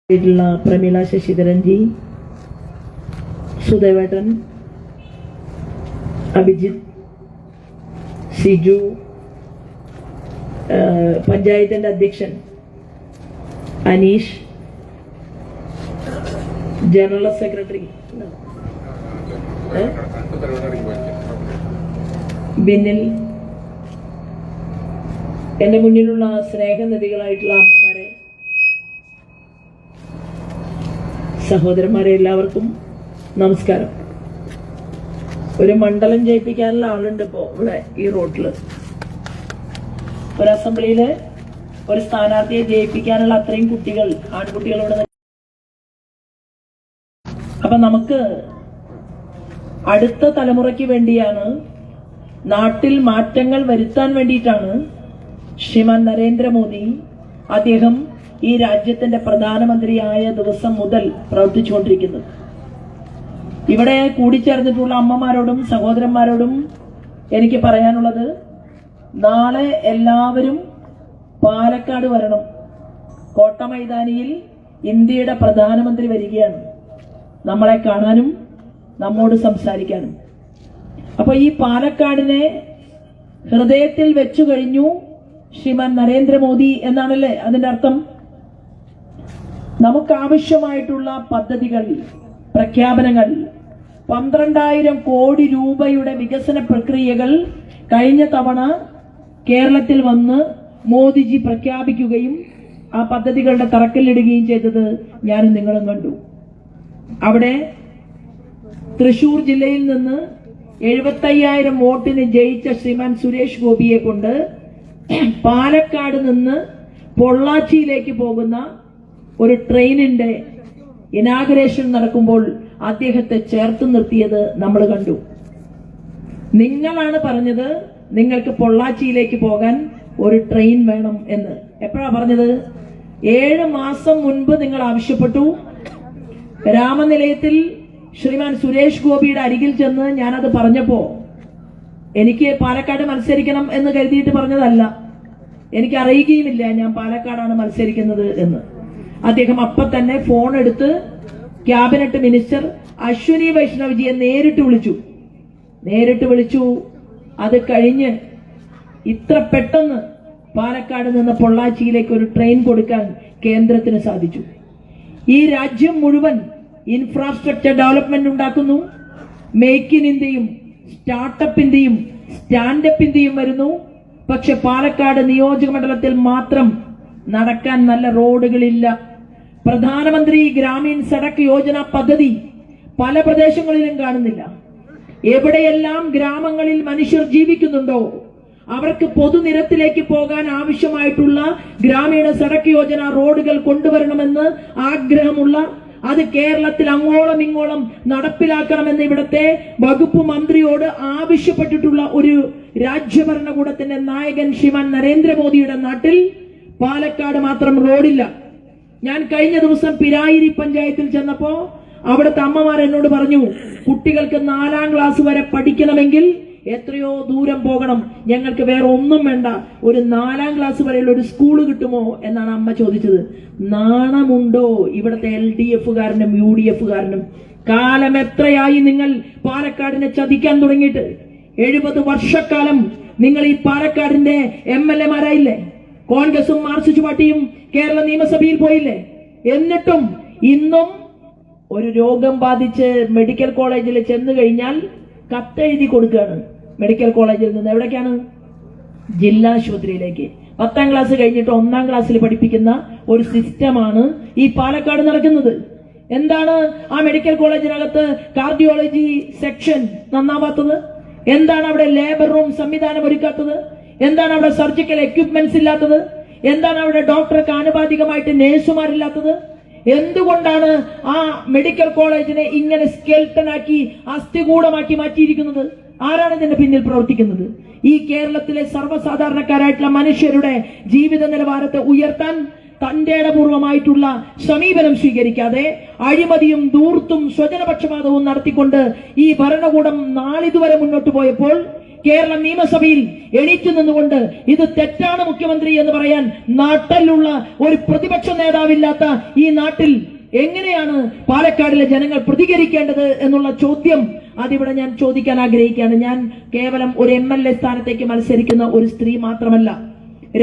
പ്രമീള ശശിധരൻജി, സുദേവേട്ടൻ, അഭിജിത്ത്, സിജു, പഞ്ചായത്തിന്റെ അധ്യക്ഷൻ Aneesh, general secretary ബിന്നിൽ, എന്റെ മുന്നിലുള്ള സ്നേഹനിധികളായിട്ടുള്ള അമ്മമാരെ, സഹോദരന്മാരെ, എല്ലാവർക്കും നമസ്കാരം. ഒരു മണ്ഡലം ജയിപ്പിക്കാനുള്ള ആളുണ്ട് ഇപ്പോ ഇവിടെ ഈ റോട്ടില്. ഒരു അസംബ്ലിയില് ഒരു സ്ഥാനാർത്ഥിയെ ജയിപ്പിക്കാനുള്ള അത്രയും കുട്ടികൾ, ആൺകുട്ടികളോട്. അപ്പൊ നമുക്ക് അടുത്ത തലമുറയ്ക്ക് വേണ്ടിയാണ്, നാട്ടിൽ മാറ്റങ്ങൾ വരുത്താൻ വേണ്ടിയിട്ടാണ് ശ്രീമാൻ നരേന്ദ്രമോദി അദ്ദേഹം ഈ രാജ്യത്തിന്റെ പ്രധാനമന്ത്രിയായ ദിവസം മുതൽ പ്രവർത്തിച്ചുകൊണ്ടിരിക്കുന്നത്. ഇവിടെ കൂടിച്ചേർന്നിട്ടുള്ള അമ്മമാരോടും സഹോദരന്മാരോടും എനിക്ക് പറയാനുള്ളത്, നാളെ എല്ലാവരും പാലക്കാട് വരണം. കോട്ട മൈതാനിയിൽ ഇന്ത്യയുടെ പ്രധാനമന്ത്രി വരികയാണ്, നമ്മളെ കാണാനും നമ്മോട് സംസാരിക്കാനും. അപ്പൊ ഈ പാലക്കാടിനെ ഹൃദയത്തിൽ വെച്ചു കഴിഞ്ഞു ശ്രീമാൻ നരേന്ദ്രമോദി എന്നാണല്ലേ അതിന്റെ അർത്ഥം. നമുക്കാവശ്യമായിട്ടുള്ള പദ്ധതികൾ, പ്രഖ്യാപനങ്ങൾ, 12,000 കോടി രൂപയുടെ വികസന പ്രക്രിയകൾ കഴിഞ്ഞ തവണ കേരളത്തിൽ വന്ന് മോദിജി പ്രഖ്യാപിക്കുകയും ആ പദ്ധതികളുടെ തറക്കല്ലിടുകയും ചെയ്തത് ഞാനും നിങ്ങളും കണ്ടു. അവിടെ തൃശൂർ ജില്ലയിൽ നിന്ന് 75,000 വോട്ടിന് ജയിച്ച ശ്രീമാൻ സുരേഷ് ഗോപിയെ കൊണ്ട് പാലക്കാട് നിന്ന് പൊള്ളാച്ചിയിലേക്ക് പോകുന്ന ഒരു ട്രെയിനിന്റെ ഇനാഗുറേഷൻ നടക്കുമ്പോൾ അദ്ദേഹത്തെ ചേർത്ത് നിർത്തിയത് നമ്മൾ കണ്ടു. നിങ്ങളാണ് പറഞ്ഞത് നിങ്ങൾക്ക് പൊള്ളാച്ചിയിലേക്ക് പോകാൻ ഒരു ട്രെയിൻ വേണം എന്ന്. എപ്പോഴാ പറഞ്ഞത്? 7 മാസം മുൻപ് നിങ്ങൾ ആവശ്യപ്പെട്ടു. രാമനിലയത്തിൽ ശ്രീമാൻ സുരേഷ് ഗോപിയുടെ അരികിൽ ചെന്ന് ഞാനത് പറഞ്ഞപ്പോ, എനിക്ക് പാലക്കാട് മത്സരിക്കണം എന്ന് കരുതിയിട്ട് പറഞ്ഞതല്ല, എനിക്ക് അറിയുകയുമില്ല ഞാൻ പാലക്കാടാണ് മത്സരിക്കുന്നത് എന്ന്. അദ്ദേഹം അപ്പം തന്നെ ഫോൺ എടുത്ത് ക്യാബിനറ്റ് മിനിസ്റ്റർ അശ്വിനി വൈഷ്ണവ്ജിയെ നേരിട്ട് വിളിച്ചു. അത് കഴിഞ്ഞ് ഇത്ര പെട്ടെന്ന് പാലക്കാട് നിന്ന് പൊള്ളാച്ചിയിലേക്ക് ഒരു ട്രെയിൻ കൊടുക്കാൻ കേന്ദ്രത്തിന് സാധിച്ചു. ഈ രാജ്യം മുഴുവൻ ഇൻഫ്രാസ്ട്രക്ചർ ഡെവലപ്മെന്റ് ഉണ്ടാക്കുന്നു. മേക്ക് ഇൻ ഇന്ത്യയും സ്റ്റാർട്ടപ്പിന്റെയും സ്റ്റാൻഡപ്പിന്റെയും വരുന്നു. പക്ഷെ പാലക്കാട് നിയോജക മണ്ഡലത്തിൽ മാത്രം നടക്കാൻ നല്ല റോഡുകളില്ല. പ്രധാനമന്ത്രി ഗ്രാമീൺ സഡക് യോജന പദ്ധതി പല പ്രദേശങ്ങളിലും കാണുന്നില്ല. എവിടെയെല്ലാം ഗ്രാമങ്ങളിൽ മനുഷ്യർ ജീവിക്കുന്നുണ്ടോ അവർക്ക് പൊതുനിരത്തിലേക്ക് പോകാൻ ആവശ്യമായിട്ടുള്ള ഗ്രാമീണ സഡക് യോജന റോഡുകൾ കൊണ്ടുവരണമെന്ന് ആഗ്രഹമുള്ള, അത് കേരളത്തിൽ അങ്ങോളം ഇങ്ങോളം നടപ്പിലാക്കണമെന്ന് ഇവിടുത്തെ വകുപ്പ് മന്ത്രിയോട് ആവശ്യപ്പെട്ടിട്ടുള്ള ഒരു രാജ്യഭരണകൂടത്തിന്റെ നായകൻ ശ്രീമാൻ നരേന്ദ്രമോദിയുടെ നാട്ടിൽ പാലക്കാട് മാത്രം റോഡില്ല. ഞാൻ കഴിഞ്ഞ ദിവസം പിരായിരി പഞ്ചായത്തിൽ ചെന്നപ്പോ അവിടുത്തെ അമ്മമാർ എന്നോട് പറഞ്ഞു, കുട്ടികൾക്ക് 4ാം ക്ലാസ് വരെ പഠിക്കണമെങ്കിൽ എത്രയോ ദൂരം പോകണം, ഞങ്ങൾക്ക് വേറെ ഒന്നും വേണ്ട, ഒരു 4ാം ക്ലാസ് വരെയുള്ള ഒരു സ്കൂള് കിട്ടുമോ എന്നാണ് അമ്മ ചോദിച്ചത്. നാണമുണ്ടോ ഇവിടുത്തെ LDF-കാരനും UDF-കാരനും? കാലം എത്രയായി നിങ്ങൾ പാലക്കാടിനെ ചതിക്കാൻ തുടങ്ങിയിട്ട്? 70 വർഷക്കാലം നിങ്ങൾ ഈ പാലക്കാടിന്റെ MLA-മാരായില്ലേ? കോൺഗ്രസും മാർക്സിസ്റ്റ് പാർട്ടിയും കേരള നിയമസഭയിൽ പോയില്ലേ? എന്നിട്ടും ഇന്നും ഒരു രോഗം ബാധിച്ച് മെഡിക്കൽ കോളേജിൽ ചെന്ന് കഴിഞ്ഞാൽ കത്തെഴുതി കൊടുക്കുകയാണ്. മെഡിക്കൽ കോളേജിൽ നിന്ന് എവിടേക്കാണ്? ജില്ലാ ആശുപത്രിയിലേക്ക്. 10ാം ക്ലാസ് കഴിഞ്ഞിട്ട് 1ാം ക്ലാസ്സിൽ പഠിപ്പിക്കുന്ന ഒരു സിസ്റ്റമാണ് ഈ പാലക്കാട് നടക്കുന്നത്. എന്താണ് ആ മെഡിക്കൽ കോളേജിനകത്ത് കാർഡിയോളജി സെക്ഷൻ നന്നാവാത്തത്? എന്താണ് അവിടെ ലേബർ റൂം സംവിധാനം ഒരുക്കാത്തത്? എന്താണ് അവിടെ സർജിക്കൽ എക്യുപ്മെന്റ്സ് ഇല്ലാത്തത്? എന്താണ് അവിടെ ഡോക്ടർക്ക് ആനുപാതികമായിട്ട് നേഴ്സുമാരില്ലാത്തത്? എന്തുകൊണ്ടാണ് ആ മെഡിക്കൽ കോളേജിനെ ഇങ്ങനെ സ്കെൽട്ടനാക്കി അസ്ഥികൂടമാക്കി മാറ്റിയിരിക്കുന്നത്? ആരാണ് ഇതിന്റെ പിന്നിൽ പ്രവർത്തിക്കുന്നത്? ഈ കേരളത്തിലെ സർവ്വസാധാരണക്കാരായിട്ടുള്ള മനുഷ്യരുടെ ജീവിത നിലവാരത്തെ ഉയർത്താൻ തന്റേടപൂർവമായിട്ടുള്ള സമീപനം സ്വീകരിക്കാതെ അഴിമതിയും ധൂർത്തും സ്വജനപക്ഷപാതവും നടത്തിക്കൊണ്ട് ഈ ഭരണകൂടം നാളിതുവരെ മുന്നോട്ട് പോയപ്പോൾ കേരള നിയമസഭയിൽ എണീറ്റ് നിന്നുകൊണ്ട് ഇത് തെറ്റാണ് മുഖ്യമന്ത്രി എന്ന് പറയാൻ നാട്ടിലുള്ള ഒരു പ്രതിപക്ഷ നേതാവില്ലാത്ത ഈ നാട്ടിൽ എങ്ങനെയാണ് പാലക്കാടിലെ ജനങ്ങൾ പ്രതികരിക്കേണ്ടത് എന്നുള്ള ചോദ്യം അതിവിടെ ഞാൻ ചോദിക്കാൻ ആഗ്രഹിക്കുകയാണ്. ഞാൻ കേവലം ഒരു MLA സ്ഥാനത്തേക്ക് മത്സരിക്കുന്ന ഒരു സ്ത്രീ മാത്രമല്ല,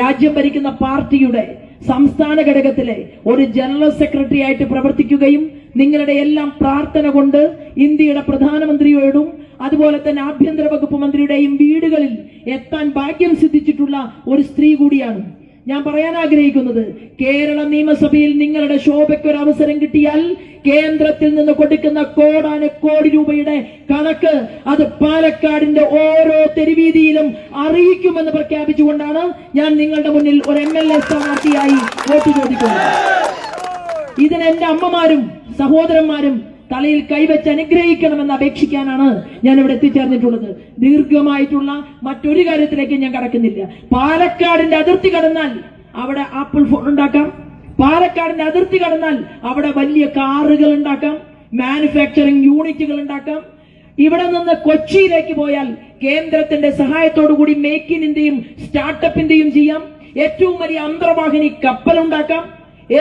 രാജ്യം ഭരിക്കുന്ന പാർട്ടിയുടെ സംസ്ഥാന ഘടകത്തിലെ ഒരു ജനറൽ സെക്രട്ടറി ആയിട്ട് പ്രവർത്തിക്കുകയും നിങ്ങളുടെ എല്ലാം പ്രാർത്ഥന കൊണ്ട് ഇന്ത്യയുടെ പ്രധാനമന്ത്രിയോടും അതുപോലെ തന്നെ ആഭ്യന്തര വകുപ്പ് മന്ത്രിയുടെയും വീടുകളിൽ എത്താൻ ഭാഗ്യം സിദ്ധിച്ചിട്ടുള്ള ഒരു സ്ത്രീ കൂടിയാണ്. ഞാൻ പറയാൻ ആഗ്രഹിക്കുന്നത്, കേരള നിയമസഭയിൽ നിങ്ങളുടെ ശോഭയ്ക്ക് ഒരു അവസരം കിട്ടിയാൽ കേന്ദ്രത്തിൽ നിന്ന് കൊടുക്കുന്ന കോടാനുകോടി രൂപയുടെ കണക്ക് അത് പാലക്കാടിന്റെ ഓരോ തെരുവീതിയിലും അറിയിക്കുമെന്ന് പ്രഖ്യാപിച്ചുകൊണ്ടാണ് ഞാൻ നിങ്ങളുടെ മുന്നിൽ ഒരു MLA സ്ഥാനാർത്ഥിയായി വോട്ട് ചോദിക്കുന്നത്. ഇതിന് എന്റെ അമ്മമാരും സഹോദരന്മാരും തലയിൽ കൈവച്ച് അനുഗ്രഹിക്കണമെന്ന് അപേക്ഷിക്കാനാണ് ഞാൻ ഇവിടെ എത്തിച്ചേർന്നിട്ടുള്ളത്. ദീർഘമായിട്ടുള്ള മറ്റൊരു കാര്യത്തിലേക്ക് ഞാൻ കടക്കുന്നില്ല. പാലക്കാടിന്റെ അതിർത്തി കടന്നാൽ അവിടെ ആപ്പിൾ ഫോൺ ഉണ്ടാക്കാം. പാലക്കാടിന്റെ അതിർത്തി കടന്നാൽ അവിടെ വലിയ കാറുകൾ ഉണ്ടാക്കാം, മാനുഫാക്ചറിംഗ് യൂണിറ്റുകൾ ഉണ്ടാക്കാം. ഇവിടെ നിന്ന് കൊച്ചിയിലേക്ക് പോയാൽ കേന്ദ്രത്തിന്റെ സഹായത്തോടു കൂടി മേക്ക് ഇൻ ഇന്ത്യയും സ്റ്റാർട്ടപ്പിന്റെയും ചെയ്യാം. ഏറ്റവും വലിയ അന്തർവാഹിനി കപ്പലുണ്ടാക്കാം.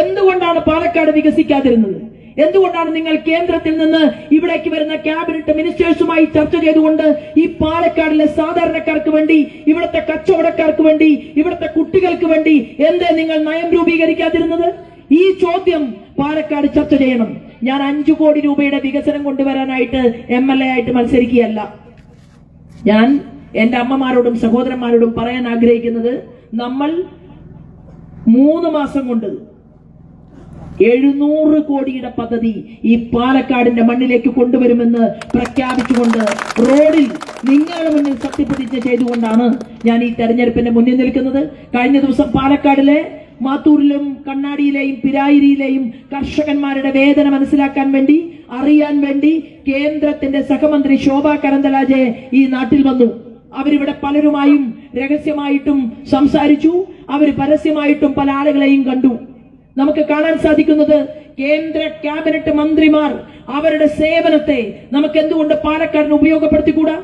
എന്തുകൊണ്ടാണ് പാലക്കാട് വികസിക്കാതിരുന്നത്? എന്തുകൊണ്ടാണ് നിങ്ങൾ കേന്ദ്രത്തിൽ നിന്ന് ഇവിടേക്ക് വരുന്ന ക്യാബിനറ്റ് മിനിസ്റ്റേഴ്സുമായി ചർച്ച ചെയ്തുകൊണ്ട് ഈ പാലക്കാടിലെ സാധാരണക്കാർക്ക് വേണ്ടി, ഇവിടുത്തെ കച്ചവടക്കാർക്ക് വേണ്ടി, ഇവിടുത്തെ കുട്ടികൾക്ക് വേണ്ടി എന്തേ നിങ്ങൾ നയം രൂപീകരിക്കാതിരുന്നത്? ഈ ചോദ്യം പാലക്കാട് ചർച്ച ചെയ്യണം. ഞാൻ 5 കോടി രൂപയുടെ വികസനം കൊണ്ടുവരാനായിട്ട് MLA ആയിട്ട് മത്സരിക്കുകയല്ല. ഞാൻ എന്റെ അമ്മമാരോടും സഹോദരന്മാരോടും പറയാൻ ആഗ്രഹിക്കുന്നത്, നമ്മൾ 3 മാസം കൊണ്ട് 700 കോടിയുടെ പദ്ധതി ഈ പാലക്കാടിന്റെ മണ്ണിലേക്ക് കൊണ്ടുവരുമെന്ന് പ്രഖ്യാപിച്ചുകൊണ്ട് റോഡിൽ നിങ്ങളുടെ മുന്നിൽ സത്യപ്രതിജ്ഞ ചെയ്തുകൊണ്ടാണ് ഞാൻ ഈ തെരഞ്ഞെടുപ്പിന്റെ മുന്നിൽ നിൽക്കുന്നത്. കഴിഞ്ഞ ദിവസം പാലക്കാടിലെ മാത്തൂരിലും കണ്ണാടിയിലെയും പിരായിരിയിലെയും കർഷകന്മാരുടെ വേദന മനസ്സിലാക്കാൻ വേണ്ടി, അറിയാൻ വേണ്ടി കേന്ദ്രത്തിന്റെ സഹമന്ത്രി ശോഭാ കരന്തലാജെ ഈ നാട്ടിൽ വന്നു. അവരിവിടെ പലരുമായും രഹസ്യമായിട്ടും സംസാരിച്ചു. അവർ പരസ്യമായിട്ടും പല ആളുകളെയും കണ്ടു. നമുക്ക് കാണാൻ സാധിക്കുന്നത്, കേന്ദ്ര ക്യാബിനറ്റ് മന്ത്രിമാർ അവരുടെ സേവനത്തെ നമുക്ക് എന്തുകൊണ്ട് പാലക്കാടിന് ഉപയോഗപ്പെടുത്തിക്കൂടാ?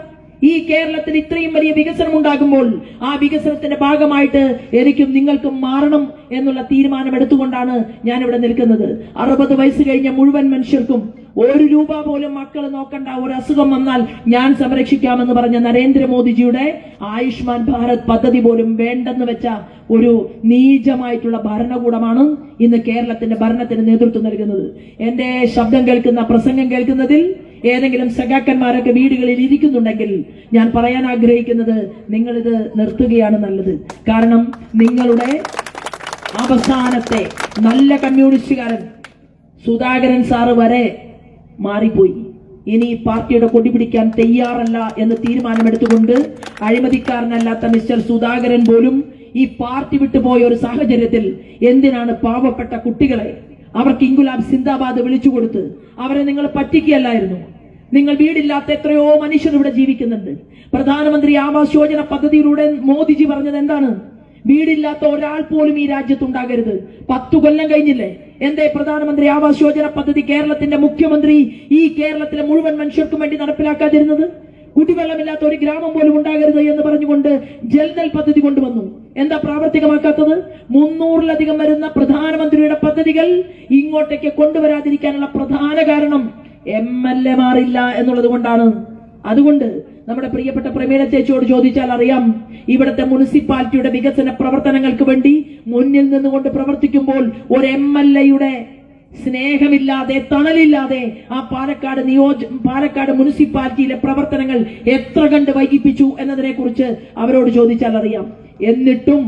ഈ കേരളത്തിൽ ഇത്രയും വലിയ വികസനം ഉണ്ടാകുമ്പോൾ ആ വികസനത്തിന്റെ ഭാഗമായിട്ട് എനിക്കും നിങ്ങൾക്കും മാറണം എന്നുള്ള തീരുമാനം എടുത്തുകൊണ്ടാണ് ഞാൻ ഇവിടെ നിൽക്കുന്നത്. 60 വയസ്സ് കഴിഞ്ഞ മുഴുവൻ മനുഷ്യർക്കും 1 രൂപ പോലും മക്കൾ നോക്കണ്ട, ഒരു അസുഖം വന്നാൽ ഞാൻ സംരക്ഷിക്കാമെന്ന് പറഞ്ഞ നരേന്ദ്രമോദിജിയുടെ ആയുഷ്മാൻ ഭാരത് പദ്ധതി പോലും വേണ്ടെന്ന് വെച്ച ഒരു നീചമായിട്ടുള്ള ഭരണകൂടമാണ് ഇന്ന് കേരളത്തിന്റെ ഭരണത്തിന് നേതൃത്വം നൽകുന്നത്. എന്റെ ശബ്ദം കേൾക്കുന്ന, പ്രസംഗം കേൾക്കുന്നതിൽ ഏതെങ്കിലും സഖാക്കന്മാരൊക്കെ വീടുകളിൽ ഇരിക്കുന്നുണ്ടെങ്കിൽ ഞാൻ പറയാൻ ആഗ്രഹിക്കുന്നത്, നിങ്ങളിത് നിർത്തുകയാണ് നല്ലത്. കാരണം നിങ്ങളുടെ അവസാനത്തെ നല്ല കമ്മ്യൂണിസ്റ്റുകാരൻ സുധാകരൻ സാറ് വരെ മാറിപ്പോയി. ഇനി പാർട്ടിയുടെ കൊടി പിടിക്കാൻ തയ്യാറല്ല എന്ന് തീരുമാനമെടുത്തുകൊണ്ട് അഴിമതിക്കാരനല്ലാത്ത മിസ്റ്റർ സുധാകരൻ പോലും ഈ പാർട്ടി വിട്ടുപോയ ഒരു സാഹചര്യത്തിൽ എന്തിനാണ് പാവപ്പെട്ട കുട്ടികളെ അവർക്ക് ഇൻകുലാബ് സിന്ദാബാദ് വിളിച്ചു കൊടുത്ത് അവരെ നിങ്ങൾ പറ്റിക്കുകയല്ലായിരുന്നു? നിങ്ങൾ വീടില്ലാത്ത എത്രയോ മനുഷ്യർ ഇവിടെ ജീവിക്കുന്നുണ്ട്. പ്രധാനമന്ത്രി ആവാസ് യോജന പദ്ധതിയിലൂടെ മോദിജി പറഞ്ഞത് എന്താണ്? വീടില്ലാത്ത ഒരാൾ പോലും ഈ രാജ്യത്തുണ്ടാകരുത്. 10 കൊല്ലം കഴിഞ്ഞില്ലേ? എന്തേ പ്രധാനമന്ത്രി ആവാസ് യോജന പദ്ധതി കേരളത്തിന്റെ മുഖ്യമന്ത്രി ഈ കേരളത്തിലെ മുഴുവൻ മനുഷ്യർക്കും വേണ്ടി നടപ്പിലാക്കാതിരുന്നത്? കുടിവെള്ളമില്ലാത്ത ഒരു ഗ്രാമം പോലും ഉണ്ടാകരുത് എന്ന് പറഞ്ഞുകൊണ്ട് ജൽനൽ പദ്ധതി കൊണ്ടുവന്നു. എന്താ പ്രാവർത്തികമാക്കാത്തത്? 300-ലധികം വരുന്ന പ്രധാനമന്ത്രിയുടെ പദ്ധതികൾ ഇങ്ങോട്ടേക്ക് കൊണ്ടുവരാതിരിക്കാനുള്ള പ്രധാന കാരണം MLA മാറില്ല എന്നുള്ളത് കൊണ്ടാണ്. അതുകൊണ്ട് നമ്മുടെ പ്രിയപ്പെട്ട പ്രമീള ചേച്ചിയോട് ചോദിച്ചാൽ അറിയാം, ഇവിടുത്തെ മുനിസിപ്പാലിറ്റിയുടെ വികസന പ്രവർത്തനങ്ങൾക്ക് വേണ്ടി മുന്നിൽ നിന്നുകൊണ്ട് പ്രവർത്തിക്കുമ്പോൾ ഒരു MLAയുടെ സ്നേഹമില്ലാതെ, തണലില്ലാതെ ആ പാലക്കാട് മുനിസിപ്പാലിറ്റിയിലെ പ്രവർത്തനങ്ങൾ എത്ര കണ്ട് വൈകിപ്പിച്ചു എന്നതിനെ കുറിച്ച് അവരോട് ചോദിച്ചാൽ അറിയാം. എന്നിട്ടും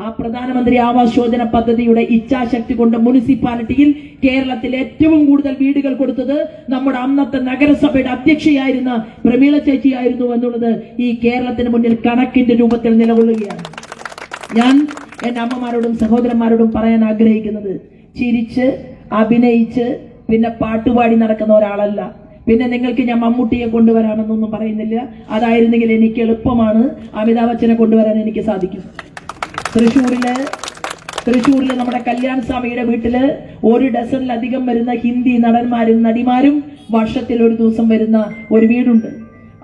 ആ പ്രധാനമന്ത്രി ആവാസ് യോജന പദ്ധതിയുടെ ഇച്ഛാശക്തി കൊണ്ട് മുനിസിപ്പാലിറ്റിയിൽ കേരളത്തിൽ ഏറ്റവും കൂടുതൽ വീടുകൾ കൊടുത്തത് നമ്മുടെ അന്നത്തെ നഗരസഭയുടെ അധ്യക്ഷയായിരുന്ന പ്രമീള ചേച്ചിയായിരുന്നു എന്നുള്ളത് ഈ കേരളത്തിന് മുന്നിൽ കണക്കിന്റെ രൂപത്തിൽ നിലകൊള്ളുകയാണ്. ഞാൻ എന്റെ അമ്മമാരോടും സഹോദരന്മാരോടും പറയാൻ ആഗ്രഹിക്കുന്നത്, ചിരിച്ച് അഭിനയിച്ച് പിന്നെ പാട്ടുപാടി നടക്കുന്ന ഒരാളല്ല. പിന്നെ നിങ്ങൾക്ക് ഞാൻ മമ്മൂട്ടിയെ കൊണ്ടുവരാമെന്നൊന്നും പറയുന്നില്ല. അതായിരുന്നെങ്കിൽ എനിക്ക് എളുപ്പമാണ്. അമിതാഭ് ബച്ചനെ കൊണ്ടുവരാൻ എനിക്ക് സാധിക്കും. തൃശ്ശൂരില് നമ്മുടെ കല്യാൺ സ്വാമിയുടെ വീട്ടില് 1 ഡസനിലധികം വരുന്ന ഹിന്ദി നടന്മാരും നടിമാരും വർഷത്തിൽ ഒരു ദിവസം വരുന്ന ഒരു വീടുണ്ട്.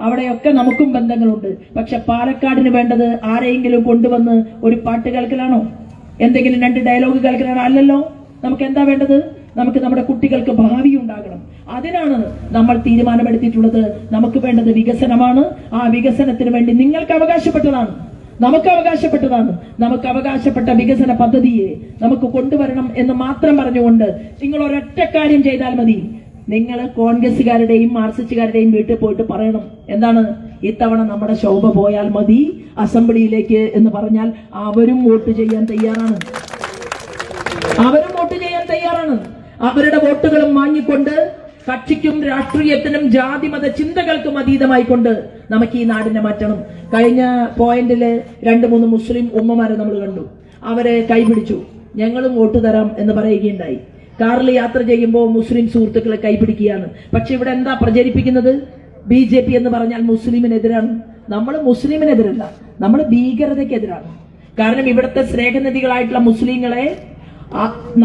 അവിടെയൊക്കെ നമുക്കും ബന്ധങ്ങളുണ്ട്. പക്ഷെ പാലക്കാടിന് വേണ്ടത് ആരെയെങ്കിലും കൊണ്ടുവന്ന് ഒരു പാട്ട് കേൾക്കലാണോ, എന്തെങ്കിലും 2 ഡയലോഗ് കേൾക്കലാണോ? അല്ലല്ലോ. നമുക്ക് എന്താ വേണ്ടത്? നമുക്ക് നമ്മുടെ കുട്ടികൾക്ക് ഭാവി ഉണ്ടാകണം. അതിനാണ് നമ്മൾ തീരുമാനമെടുത്തിട്ടുള്ളത്. നമുക്ക് വേണ്ടത് വികസനമാണ്. ആ വികസനത്തിന് വേണ്ടി നിങ്ങൾക്ക് അവകാശപ്പെട്ടതാണ്, നമുക്ക് അവകാശപ്പെട്ടതാണ്. നമുക്ക് അവകാശപ്പെട്ട വികസന പദ്ധതിയെ നമുക്ക് കൊണ്ടുവരണം എന്ന് മാത്രം പറഞ്ഞുകൊണ്ട് നിങ്ങൾ ഒരൊറ്റ കാര്യം ചെയ്താൽ മതി. നിങ്ങൾ കോൺഗ്രസുകാരുടെയും മാർക്സിസ്റ്റുകാരുടെയും വീട്ടിൽ പോയിട്ട് പറയണം, എന്താണ്, ഇത്തവണ നമ്മുടെ ശോഭ പോയാൽ മതി അസംബ്ലിയിലേക്ക് എന്ന് പറഞ്ഞാൽ അവരും വോട്ട് ചെയ്യാൻ തയ്യാറാണ്. അവരുടെ വോട്ടുകളും വാങ്ങിക്കൊണ്ട് കക്ഷിക്കും രാഷ്ട്രീയത്തിനും ജാതിമത ചിന്തകൾക്കും അതീതമായിക്കൊണ്ട് നമുക്ക് ഈ നാടിനെ മാറ്റണം. കഴിഞ്ഞ പോയിന്റില് 2-3 മുസ്ലിം ഉമ്മമാരെ നമ്മൾ കണ്ടു. അവരെ കൈപിടിച്ചു, ഞങ്ങളും വോട്ട് തരാം എന്ന് പറയുകയുണ്ടായി. കാറിൽ യാത്ര ചെയ്യുമ്പോൾ മുസ്ലിം സുഹൃത്തുക്കളെ കൈപിടിക്കുകയാണ്. പക്ഷെ ഇവിടെ എന്താ പ്രചരിപ്പിക്കുന്നത്? BJP എന്ന് പറഞ്ഞാൽ മുസ്ലിമിനെതിരാണ്. നമ്മൾ മുസ്ലിമിനെതിരല്ല, നമ്മൾ ഭീകരതയ്ക്കെതിരാണ്. കാരണം ഇവിടുത്തെ സ്നേഹനിധികളായിട്ടുള്ള മുസ്ലിങ്ങളെ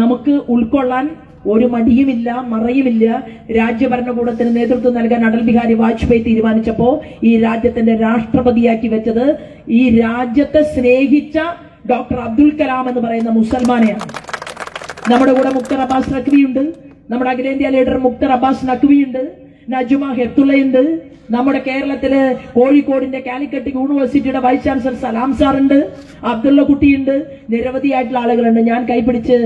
നമുക്ക് ഉൾക്കൊള്ളാൻ ഒരു മടിയുമില്ല, മറയുമില്ല. രാജ്യഭരണകൂടത്തിന് നേതൃത്വം നൽകാൻ അടൽ ബിഹാരി വാജ്പേയി തീരുമാനിച്ചപ്പോ ഈ രാജ്യത്തിന്റെ രാഷ്ട്രപതിയാക്കി വെച്ചത് ഈ രാജ്യത്തെ സ്നേഹിച്ച ഡോക്ടർ അബ്ദുൽ കലാം എന്ന് പറയുന്ന മുസൽമാനെയാണ്. നമ്മുടെ കൂടെ മുക്തർ അബ്ബാസ് നഖ്വിയുണ്ട്, നമ്മുടെ അഖിലേന്ത്യാ ലീഡർ മുക്തർ അബ്ബാസ് നഖ്വിയുണ്ട്, നജുമ ഹെത്തുള്ളയുണ്ട്, നമ്മുടെ കേരളത്തില് കോഴിക്കോടിന്റെ കാലിക്കറ്റ് യൂണിവേഴ്സിറ്റിയുടെ വൈസ് ചാൻസലർ സലാം സാറുണ്ട്, അബ്ദുള്ള കുട്ടിയുണ്ട്, നിരവധിയായിട്ടുള്ള ആളുകളുണ്ട്. ഞാൻ കൈപിടിച്ച്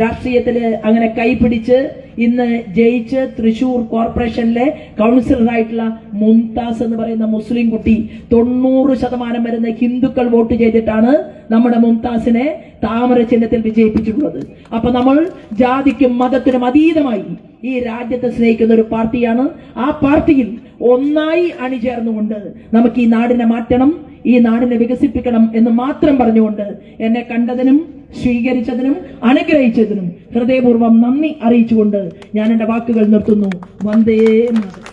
രാഷ്ട്രീയത്തില് അങ്ങനെ കൈപിടിച്ച് ഇന്ന് ജയിച്ച് തൃശൂർ കോർപ്പറേഷനിലെ കൗൺസിലറായിട്ടുള്ള മുംതാസ് എന്ന് പറയുന്ന മുസ്ലിം കുട്ടി, 90% വരുന്ന ഹിന്ദുക്കൾ വോട്ട് ചെയ്തിട്ടാണ് നമ്മുടെ മുംതാസിനെ താമര ചിഹ്നത്തിൽ വിജയിപ്പിച്ചിട്ടുള്ളത്. അപ്പൊ നമ്മൾ ജാതിക്കും മതത്തിനും അതീതമായി ഈ രാജ്യത്തെ സ്നേഹിക്കുന്ന ഒരു പാർട്ടിയാണ്. ആ പാർട്ടിയിൽ ഒന്നായി അണിചേർന്നുകൊണ്ട് നമുക്ക് ഈ നാടിനെ മാറ്റണം, ഈ നാടിനെ വികസിപ്പിക്കണം എന്ന് മാത്രം പറഞ്ഞുകൊണ്ട് എന്നെ കണ്ടതിനും സ്വീകരിച്ചതിനും അനുഗ്രഹിച്ചതിനും ഹൃദയപൂർവ്വം നന്ദി അറിയിച്ചുകൊണ്ട് ഞാൻ എന്റെ വാക്കുകൾ നിർത്തുന്നു. വന്ദേ മാതരം.